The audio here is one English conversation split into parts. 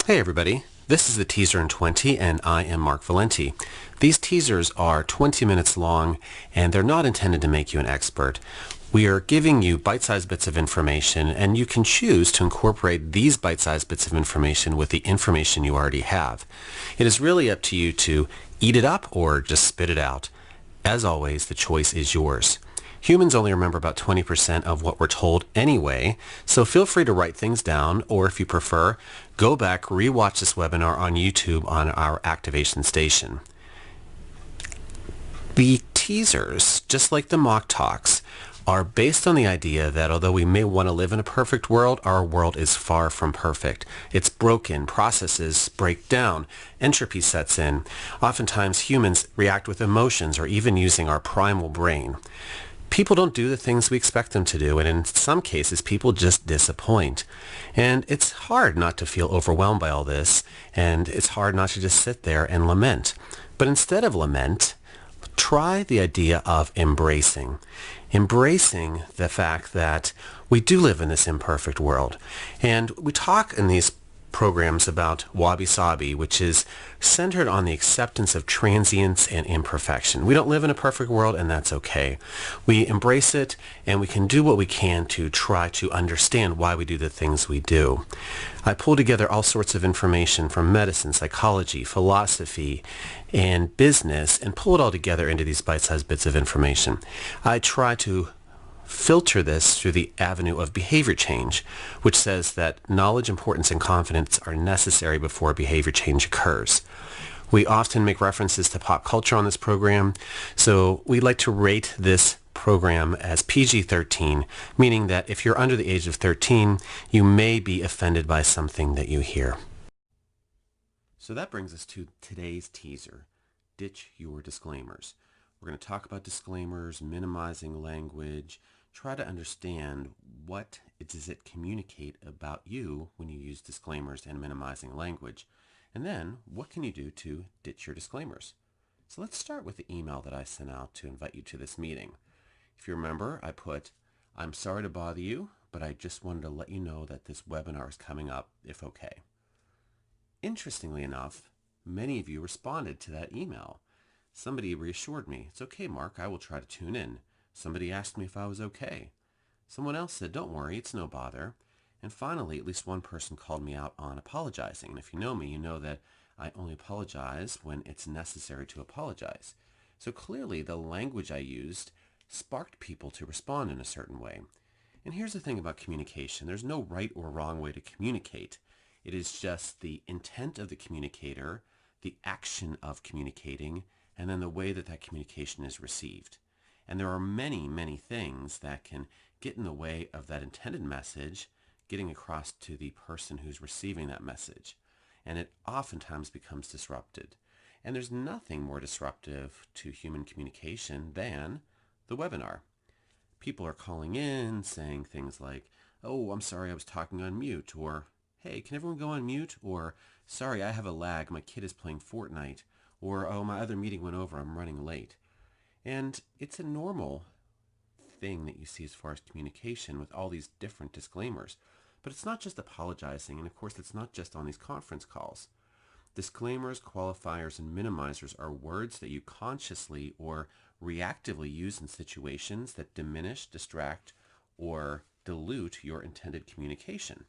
Hey everybody, this is the Teaser in 20 and I am Mark Valenti. These teasers are 20 minutes long and they're not intended to make you an expert. We are giving you bite-sized bits of information and you can choose to incorporate these bite-sized bits of information with the information you already have. It is really up to you to eat it up or just spit it out. As always, the choice is yours. Humans only remember about 20% of what we're told anyway, so feel free to write things down, or if you prefer, go back, rewatch this webinar on YouTube on our activation station. The teasers, just like the mock talks, are based on the idea that although we may want to live in a perfect world, our world is far from perfect. It's broken, processes break down, entropy sets in. Oftentimes humans react with emotions or even using our primal brain. People don't do the things we expect them to do, and in some cases people just disappoint. And it's hard not to feel overwhelmed by all this, and it's hard not to just sit there and lament. But instead of lament, try the idea of embracing. Embracing the fact that we do live in this imperfect world. And we talk in these programs about wabi-sabi, which is centered on the acceptance of transience and imperfection. We don't live in a perfect world, and that's okay. We embrace it, and we can do what we can to try to understand why we do the things we do. I pull together all sorts of information from medicine, psychology, philosophy, and business, and pull it all together into these bite-sized bits of information. I try to filter this through the avenue of behavior change, which says that knowledge, importance, and confidence are necessary before behavior change occurs. We often make references to pop culture on this program, so we like to rate this program as PG-13, meaning that if you're under the age of 13, you may be offended by something that you hear. So that brings us to today's teaser, Ditch Your Disclaimers. We're going to talk about disclaimers, minimizing language, try to understand what does it communicate about you when you use disclaimers and minimizing language. And then, what can you do to ditch your disclaimers? So let's start with the email that I sent out to invite you to this meeting. If you remember, I put, "I'm sorry to bother you, but I just wanted to let you know that this webinar is coming up, if okay." Interestingly enough, many of you responded to that email. Somebody reassured me, "It's okay, Mark, I will try to tune in." Somebody asked me if I was okay. Someone else said, "Don't worry, it's no bother." And finally, at least one person called me out on apologizing. And if you know me, you know that I only apologize when it's necessary to apologize. So clearly, the language I used sparked people to respond in a certain way. And here's the thing about communication. There's no right or wrong way to communicate. It is just the intent of the communicator, the action of communicating, and then the way that that communication is received. And there are many, many things that can get in the way of that intended message getting across to the person who's receiving that message. And it oftentimes becomes disrupted. And there's nothing more disruptive to human communication than the webinar. People are calling in saying things like, "Oh, I'm sorry, I was talking on mute," or "Hey, can everyone go on mute?" or "Sorry, I have a lag, my kid is playing Fortnite," or "Oh, my other meeting went over, I'm running late." And it's a normal thing that you see as far as communication with all these different disclaimers. But it's not just apologizing, and of course it's not just on these conference calls. Disclaimers, qualifiers, and minimizers are words that you consciously or reactively use in situations that diminish, distract, or dilute your intended communication.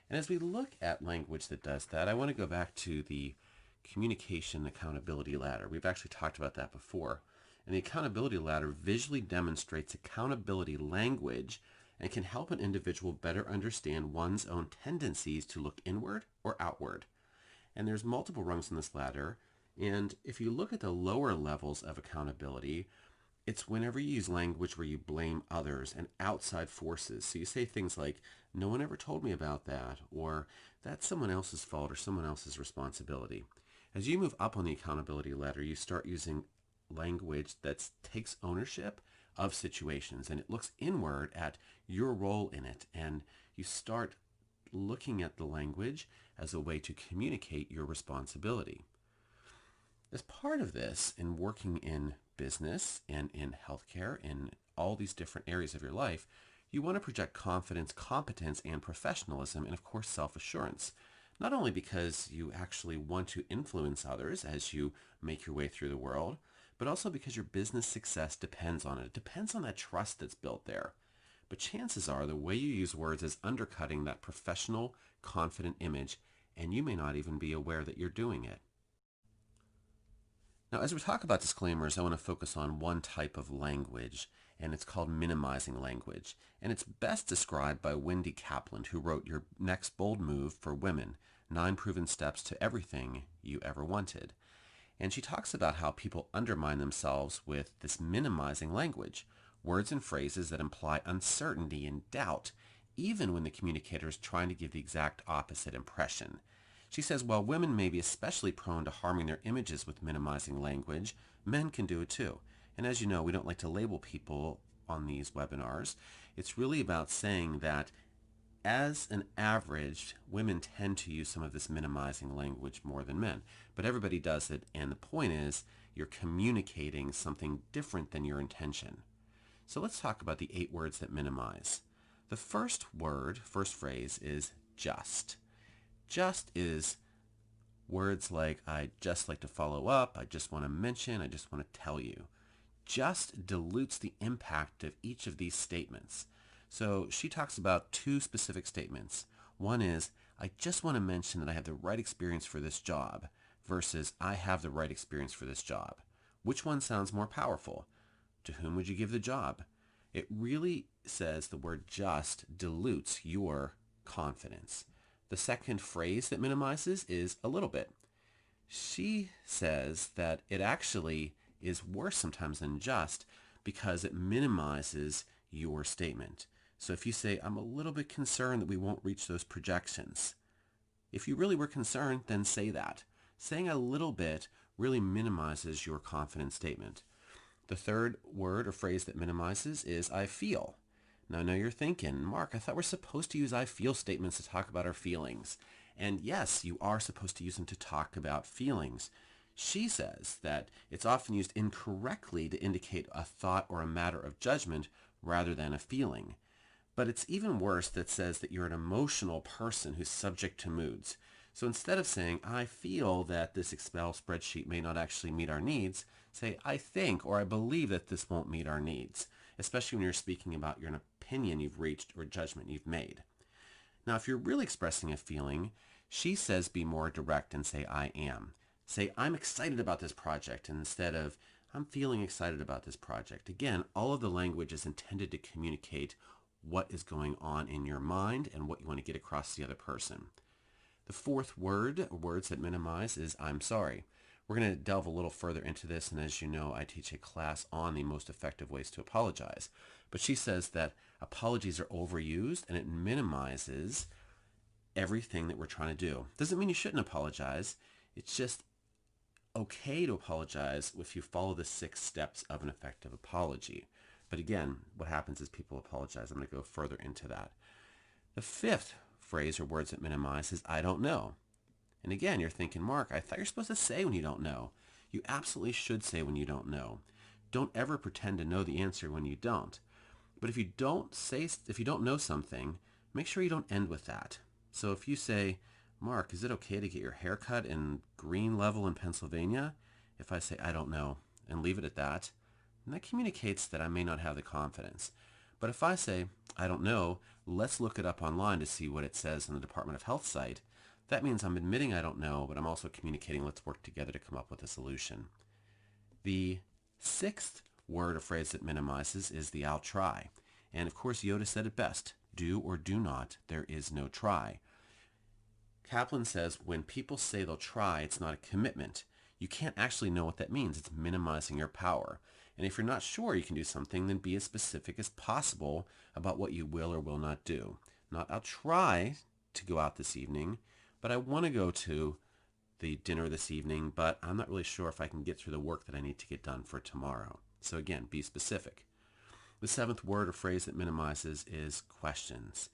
And as we look at language that does that, I want to go back to the communication accountability ladder. We've actually talked about that before. And the accountability ladder visually demonstrates accountability language and can help an individual better understand one's own tendencies to look inward or outward. And there's multiple rungs in this ladder. And if you look at the lower levels of accountability, it's whenever you use language where you blame others and outside forces. So you say things like, "No one ever told me about that," or "That's someone else's fault or someone else's responsibility." As you move up on the accountability ladder, you start using language that takes ownership of situations and it looks inward at your role in it, and you start looking at the language as a way to communicate your responsibility. As part of this, in working in business and in healthcare, in all these different areas of your life, you want to project confidence, competence, and professionalism, and of course self-assurance. not only because you actually want to influence others as you make your way through the world, but also because your business success depends on it. It depends on that trust that's built there. But chances are the way you use words is undercutting that professional, confident image, and you may not even be aware that you're doing it. Now, as we talk about disclaimers, I want to focus on one type of language, and it's called minimizing language. And it's best described by Wendy Kaplan, who wrote Your Next Bold Move for Women, 9 Proven Steps to Everything You Ever Wanted. And she talks about how people undermine themselves with this minimizing language, words and phrases that imply uncertainty and doubt, even when the communicator is trying to give the exact opposite impression. She says while women may be especially prone to harming their images with minimizing language, men can do it too. And as you know, we don't like to label people on these webinars. It's really about saying that as an average, women tend to use some of this minimizing language more than men. But everybody does it, and the point is you're communicating something different than your intention. So let's talk about the 8 words that minimize. The first phrase is just. Just is words like I'd just like to follow up, I just want to mention, I just want to tell you. Just dilutes the impact of each of these statements. So she talks about 2 specific statements. One is, I just want to mention that I have the right experience for this job versus I have the right experience for this job. Which one sounds more powerful? To whom would you give the job? It really says the word just dilutes your confidence. The second phrase that minimizes is a little bit. She says that it actually is worse sometimes than just because it minimizes your statement. So if you say, I'm a little bit concerned that we won't reach those projections. If you really were concerned, then say that. Saying a little bit really minimizes your confident statement. The third word or phrase that minimizes is I feel. Now I know you're thinking, Mark, I thought we're supposed to use I feel statements to talk about our feelings. And yes, you are supposed to use them to talk about feelings. She says that it's often used incorrectly to indicate a thought or a matter of judgment rather than a feeling. But it's even worse that says that you're an emotional person who's subject to moods. So instead of saying, I feel that this Excel spreadsheet may not actually meet our needs, say, I think or I believe that this won't meet our needs, especially when you're speaking about your opinion you've reached or judgment you've made. Now, if you're really expressing a feeling, she says be more direct and say, I am. Say, I'm excited about this project instead of, I'm feeling excited about this project. Again, all of the language is intended to communicate what is going on in your mind and what you want to get across to the other person. The fourth word, or words that minimize, is I'm sorry. We're going to delve a little further into this, and as you know, I teach a class on the most effective ways to apologize. But she says that apologies are overused and it minimizes everything that we're trying to do. Doesn't mean you shouldn't apologize. It's just okay to apologize if you follow the 6 steps of an effective apology. But again, what happens is people apologize. I'm going to go further into that. The 5th phrase or words that minimize is I don't know. And again, you're thinking, Mark, I thought you're supposed to say when you don't know. You absolutely should say when you don't know. Don't ever pretend to know the answer when you don't. But if you don't know something, make sure you don't end with that. So if you say, Mark, is it okay to get your hair cut in green level in Pennsylvania? If I say, I don't know, and leave it at that, then that communicates that I may not have the confidence. But if I say, I don't know, let's look it up online to see what it says on the Department of Health site, that means I'm admitting I don't know, but I'm also communicating let's work together to come up with a solution. The 6th word or phrase that minimizes is the I'll try. And of course, Yoda said it best, do or do not, there is no try. Kaplan says when people say they'll try, it's not a commitment. You can't actually know what that means. It's minimizing your power. And if you're not sure you can do something, then be as specific as possible about what you will or will not do. Not, I'll try to go out this evening, but I want to go to the dinner this evening, but I'm not really sure if I can get through the work that I need to get done for tomorrow. So again, be specific. The 7th word or phrase that minimizes is questions.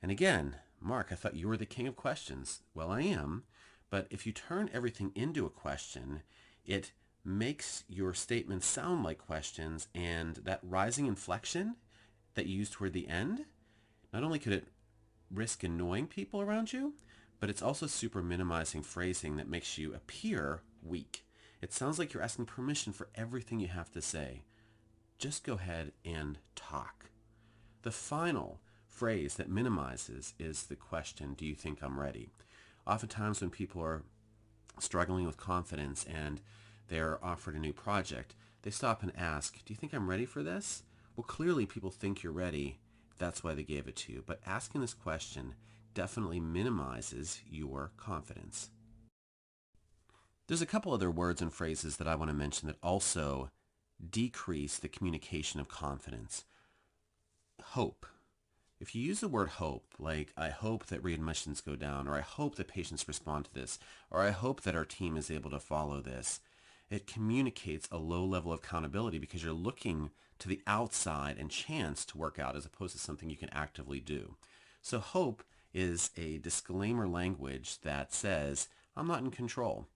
And again, Mark, I thought you were the king of questions. Well, I am. But if you turn everything into a question, it makes your statements sound like questions, and that rising inflection that you use toward the end, not only could it risk annoying people around you, but it's also super minimizing phrasing that makes you appear weak. It sounds like you're asking permission for everything you have to say. Just go ahead and talk. The final phrase that minimizes is the question, do you think I'm ready? Oftentimes when people are struggling with confidence and they're offered a new project, they stop and ask, do you think I'm ready for this? Well, clearly people think you're ready. That's why they gave it to you. But asking this question definitely minimizes your confidence. There's a couple other words and phrases that I want to mention that also decrease the communication of confidence. Hope. If you use the word hope, like I hope that readmissions go down, or I hope that patients respond to this, or I hope that our team is able to follow this, it communicates a low level of accountability because you're looking to the outside and chance to work out as opposed to something you can actively do. So hope is a disclaimer language that says, I'm not in control.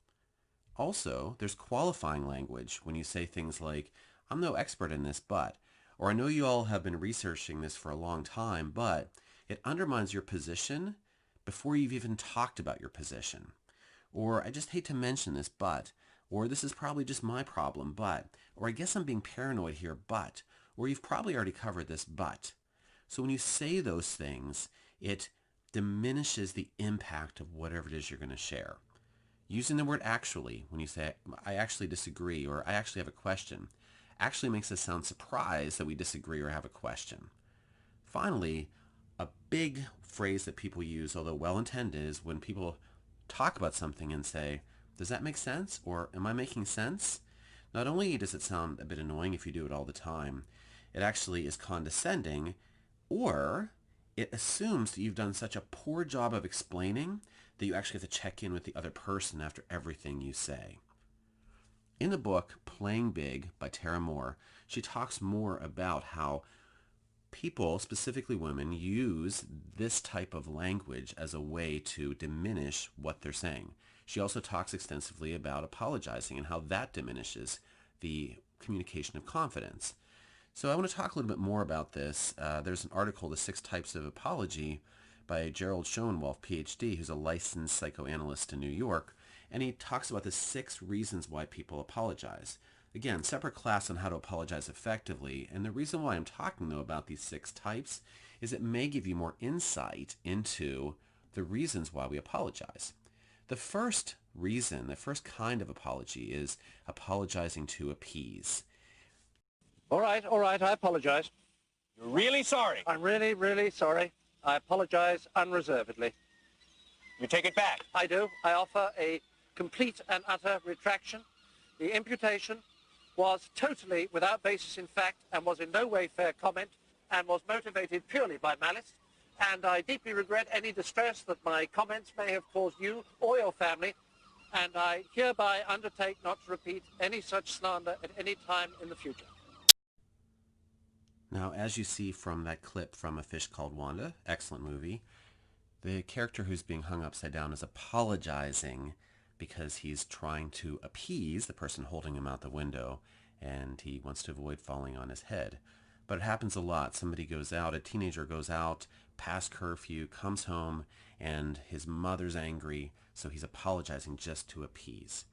Also, there's qualifying language when you say things like, I'm no expert in this, but, or I know you all have been researching this for a long time, but it undermines your position before you've even talked about your position. Or I just hate to mention this, but, or this is probably just my problem, but, or I guess I'm being paranoid here, but, or you've probably already covered this, but. So when you say those things, it diminishes the impact of whatever it is you're going to share. Using the word actually, when you say, I actually disagree, or I actually have a question, actually makes us sound surprised that we disagree or have a question. Finally, a big phrase that people use, although well-intended, is when people talk about something and say, does that make sense? Or am I making sense? Not only does it sound a bit annoying if you do it all the time, it actually is condescending, or it assumes that you've done such a poor job of explaining that you actually have to check in with the other person after everything you say. In the book Playing Big by Tara Moore, she talks more about how people, specifically women, use this type of language as a way to diminish what they're saying. She also talks extensively about apologizing and how that diminishes the communication of confidence. So I want to talk a little bit more about this. There's an article, The 6 Types of Apology, by Gerald Schoenwolf, PhD, who's a licensed psychoanalyst in New York, and he talks about the 6 reasons why people apologize. Again, separate class on how to apologize effectively, and the reason why I'm talking, though, about these 6 types is it may give you more insight into the reasons why we apologize. The first reason, the first kind of apology is apologizing to appease. All right, I apologize. You're really sorry. I'm really, really sorry. I apologize unreservedly. You take it back. I do. I offer a complete and utter retraction. The imputation was totally without basis in fact and was in no way fair comment and was motivated purely by malice. And I deeply regret any distress that my comments may have caused you or your family. And I hereby undertake not to repeat any such slander at any time in the future. Now, as you see from that clip from A Fish Called Wanda, excellent movie, the character who's being hung upside down is apologizing because he's trying to appease the person holding him out the window, and he wants to avoid falling on his head. But it happens a lot. Somebody goes out, a teenager goes out past curfew, comes home, and his mother's angry, so he's apologizing just to appease.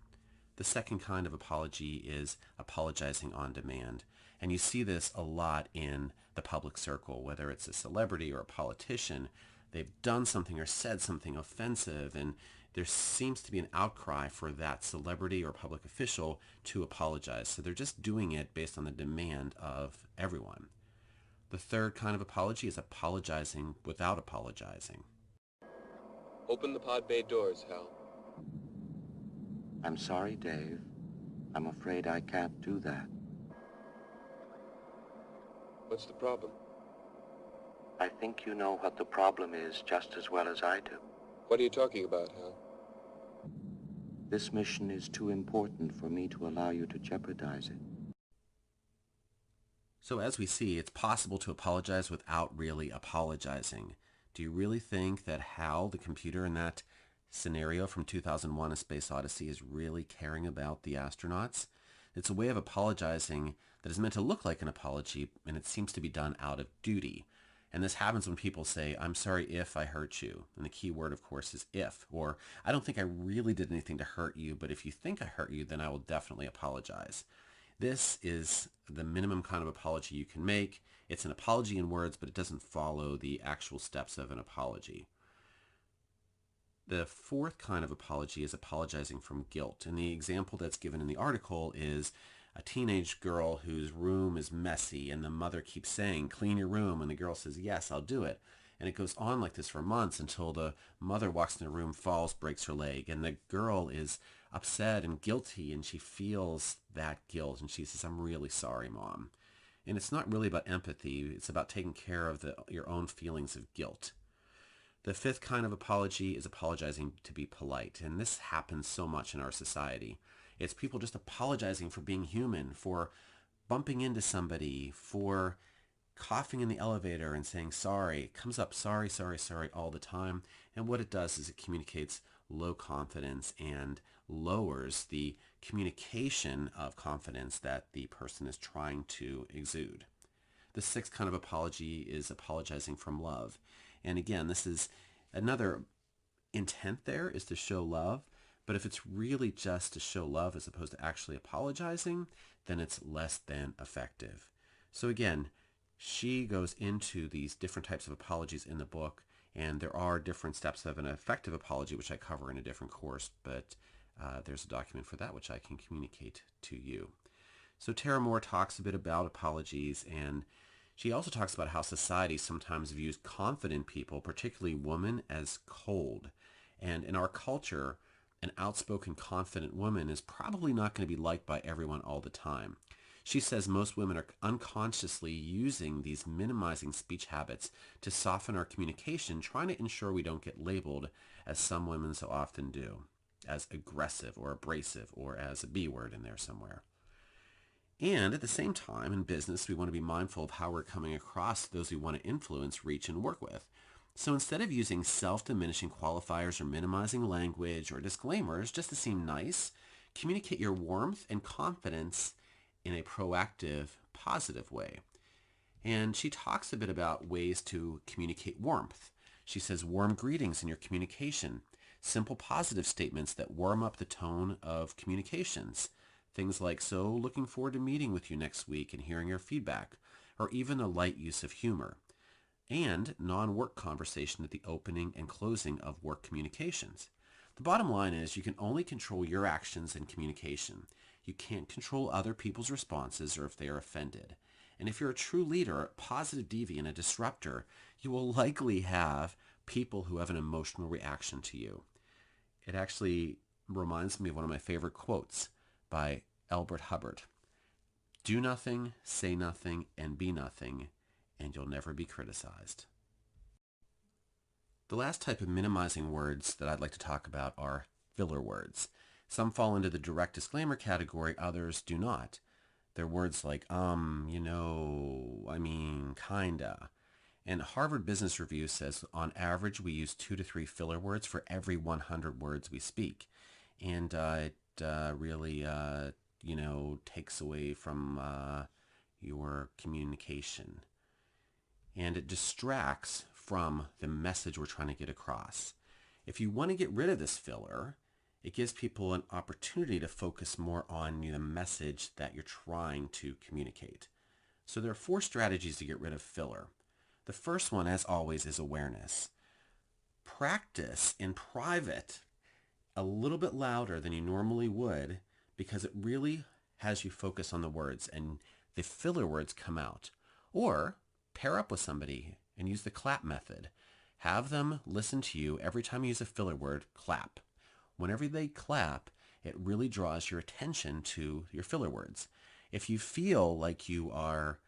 The second kind of apology is apologizing on demand. And you see this a lot in the public circle, whether it's a celebrity or a politician. They've done something or said something offensive, and there seems to be an outcry for that celebrity or public official to apologize. So they're just doing it based on the demand of everyone. The third kind of apology is apologizing without apologizing. Open the pod bay doors, Hal. I'm sorry, Dave. I'm afraid I can't do that. What's the problem? I think you know what the problem is just as well as I do. What are you talking about, Hal? This mission is too important for me to allow you to jeopardize it. So as we see, it's possible to apologize without really apologizing. Do you really think that Hal, the computer in that scenario from 2001: A Space Odyssey, is really caring about the astronauts? It's a way of apologizing that is meant to look like an apology, and it seems to be done out of duty. And this happens when people say, I'm sorry if I hurt you. And the key word, of course, is if. Or, I don't think I really did anything to hurt you, but if you think I hurt you, then I will definitely apologize. This is the minimum kind of apology you can make. It's an apology in words, but it doesn't follow the actual steps of an apology. The fourth kind of apology is apologizing from guilt. And the example that's given in the article is a teenage girl whose room is messy and the mother keeps saying, clean your room. And the girl says, yes, I'll do it. And it goes on like this for months until the mother walks in the room, falls, breaks her leg. And the girl is upset and guilty, and she feels that guilt. And she says, I'm really sorry, Mom. And it's not really about empathy. It's about taking care of your own feelings of guilt. The fifth kind of apology is apologizing to be polite. And this happens so much in our society. It's people just apologizing for being human, for bumping into somebody, for coughing in the elevator and saying sorry. It comes up sorry, sorry, sorry all the time. And what it does is it communicates low confidence and lowers the communication of confidence that the person is trying to exude. The sixth kind of apology is apologizing from love. And again, this is another intent there is to show love. But if it's really just to show love as opposed to actually apologizing, then it's less than effective. So again, she goes into these different types of apologies in the book, and there are different steps of an effective apology, which I cover in a different course, but there's a document for that which I can communicate to you. So Tara Moore talks a bit about apologies, and she also talks about how society sometimes views confident people, particularly women, as cold. And in our culture, an outspoken, confident woman is probably not going to be liked by everyone all the time. She says most women are unconsciously using these minimizing speech habits to soften our communication, trying to ensure we don't get labeled, as some women so often do, as aggressive or abrasive or as a B word in there somewhere. And at the same time, in business, we want to be mindful of how we're coming across those we want to influence, reach, and work with. So instead of using self-diminishing qualifiers or minimizing language or disclaimers just to seem nice, communicate your warmth and confidence in a proactive, positive way. And she talks a bit about ways to communicate warmth. She says warm greetings in your communication, simple positive statements that warm up the tone of communications. Things like, so looking forward to meeting with you next week and hearing your feedback, or even a light use of humor. And non-work conversation at the opening and closing of work communications. The bottom line is you can only control your actions and communication. You can't control other people's responses or if they are offended. And if you're a true leader, a positive deviant, a disruptor, you will likely have people who have an emotional reaction to you. It actually reminds me of one of my favorite quotes by Albert Hubbard. Do nothing, say nothing, and be nothing, and you'll never be criticized. The last type of minimizing words that I'd like to talk about are filler words. Some fall into the direct disclaimer category, others do not. They're words like, you know, I mean, kinda. And Harvard Business Review says on average we use 2 to 3 filler words for every 100 words we speak. And it really, takes away from your communication. And it distracts from the message we're trying to get across. If you want to get rid of this filler, it gives people an opportunity to focus more on the message that you're trying to communicate. So there are 4 strategies to get rid of filler. The first one, as always, is awareness. Practice in private a little bit louder than you normally would because it really has you focus on the words and the filler words come out. Or pair up with somebody and use the clap method. Have them listen to you every time you use a filler word, clap. Whenever they clap, it really draws your attention to your filler words. If you feel like you are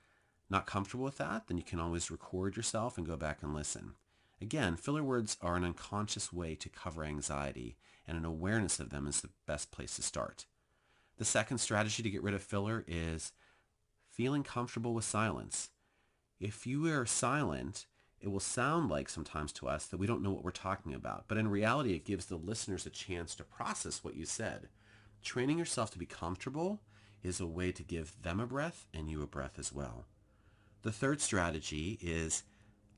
not comfortable with that, then you can always record yourself and go back and listen. Again, filler words are an unconscious way to cover anxiety, and an awareness of them is the best place to start. The second strategy to get rid of filler is feeling comfortable with silence. If you are silent, it will sound like sometimes to us that we don't know what we're talking about, but in reality it gives the listeners a chance to process what you said. Training yourself to be comfortable is a way to give them a breath and you a breath as well. The third strategy is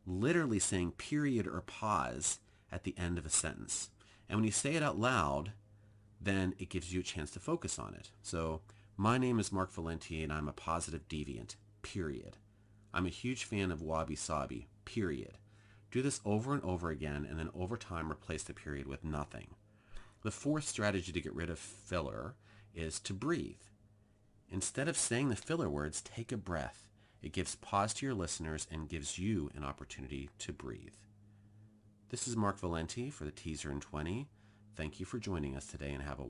literally saying period or pause at the end of a sentence. And when you say it out loud, then it gives you a chance to focus on it. So, my name is Mark Valenti and I'm a positive deviant, period. I'm a huge fan of Wabi Sabi, period. Do this over and over again, and then over time replace the period with nothing. The fourth strategy to get rid of filler is to breathe. Instead of saying the filler words, take a breath. It gives pause to your listeners and gives you an opportunity to breathe. This is Mark Valenti for the Teaser in 20. Thank you for joining us today and have a